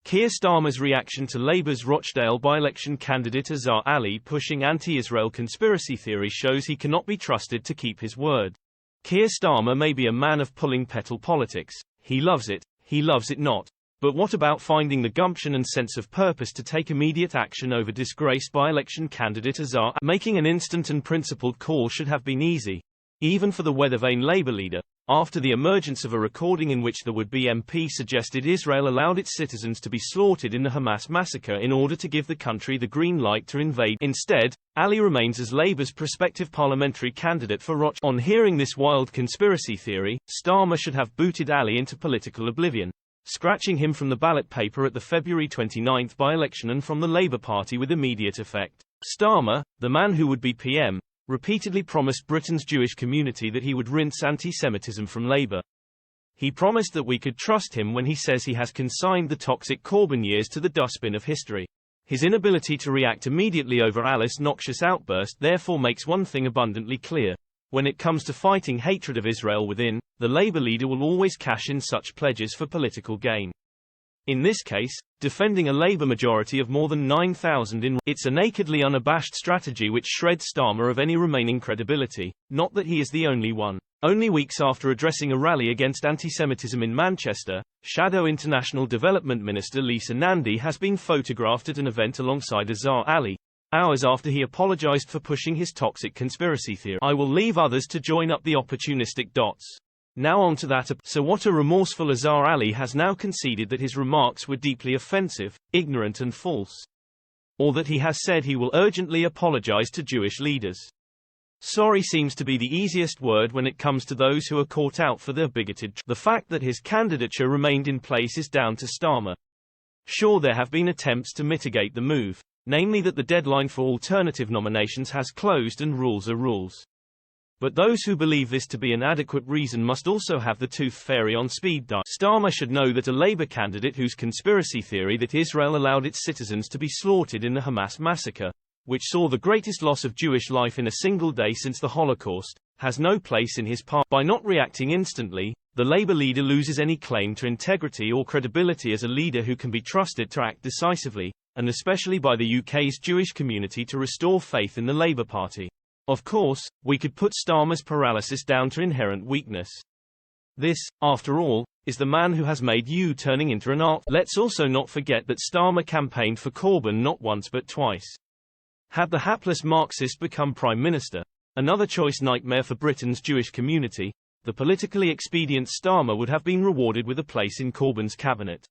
Keir Starmer's reaction to Labour's Rochdale by-election candidate lsraeI pushing anti-Israel conspiracy theory shows he cannot be trusted to keep his word. Keir Starmer may be a man of pulling petal politics. He loves it not. But what about finding the gumption and sense of purpose to take immediate action over disgraced by-election candidate lsraeI? Making an instant and principled call should have been easy. Even for the weather-vane Labour leader, after the emergence of a recording in which the would-be MP suggested Israel allowed its citizens to be slaughtered in the Hamas massacre in order to give the country the green light to invade. Instead, Ali remains as Labour's prospective parliamentary candidate for Rochdale. On hearing this wild conspiracy theory, Starmer should have booted Ali into political oblivion, scratching him from the ballot paper at the February 29 by-election and from the Labour Party with immediate effect. Starmer, the man who would be PM, repeatedly promised Britain's Jewish community that he would rinse anti-Semitism from Labour. He promised that we could trust him when he says he has consigned the toxic Corbyn years to the dustbin of history. His inability to react immediately over Alice's noxious outburst therefore makes one thing abundantly clear. When it comes to fighting hatred of Israel within, the Labour leader will always cash in such pledges for political gain. In this case, defending a Labour majority of more than 9,000 in it's a nakedly unabashed strategy which shreds Starmer of any remaining credibility, not that he is the only one. Only weeks after addressing a rally against anti-Semitism in Manchester, Shadow International Development Minister Lisa Nandy has been photographed at an event alongside lsraeI, hours after he apologised for pushing his toxic conspiracy theory. I will leave others to join up the opportunistic dots. Now on to that. So what a remorseful lsraeI has now conceded that his remarks were deeply offensive, ignorant and false. Or that he has said he will urgently apologize to Jewish leaders. Sorry seems to be the easiest word when it comes to those who are caught out for their bigoted. The fact that his candidature remained in place is down to Starmer. Sure, there have been attempts to mitigate the move, namely that the deadline for alternative nominations has closed and rules are rules. But those who believe this to be an adequate reason must also have the tooth fairy on speed dial. Starmer should know that a Labour candidate whose conspiracy theory that Israel allowed its citizens to be slaughtered in the Hamas massacre, which saw the greatest loss of Jewish life in a single day since the Holocaust, has no place in his party. By not reacting instantly, the Labour leader loses any claim to integrity or credibility as a leader who can be trusted to act decisively, and especially by the UK's Jewish community to restore faith in the Labour Party. Of course, we could put Starmer's paralysis down to inherent weakness. This, after all, is the man who has made you turning into an art. Let's also not forget that Starmer campaigned for Corbyn not once but twice. Had the hapless Marxist become Prime Minister, another choice nightmare for Britain's Jewish community, the politically expedient Starmer would have been rewarded with a place in Corbyn's cabinet.